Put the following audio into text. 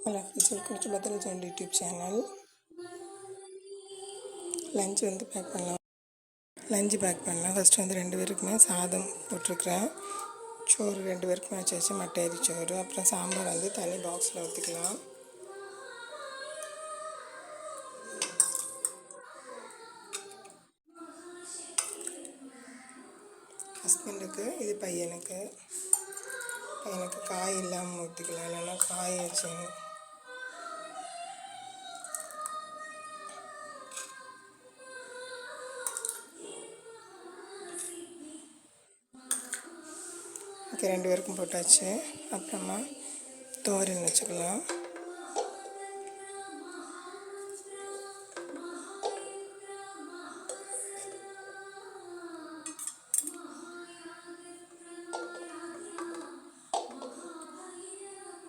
Hello friends, welcome to Bhadra Jain YouTube channel. Lunch pack பண்ணலாம். First 2 பேருக்குமே சாதம் போட்டிருக்கிறேன். சோறு 2 பேருக்குமே வச்சு மட்டை சோறு. அப்புறம் சாம்பார் தனி பாக்ஸில் ஊற்றிக்கலாம். ஹஸ்பண்டுக்கு, இது பையனுக்கு காய் இல்லாமல் ஊற்றிக்கலாம், இல்லைன்னா காய் வச்சு. ஓகே, 2 பேருக்கும் போட்டாச்சு. அப்புறமா தோரன் வச்சுக்கலாம்.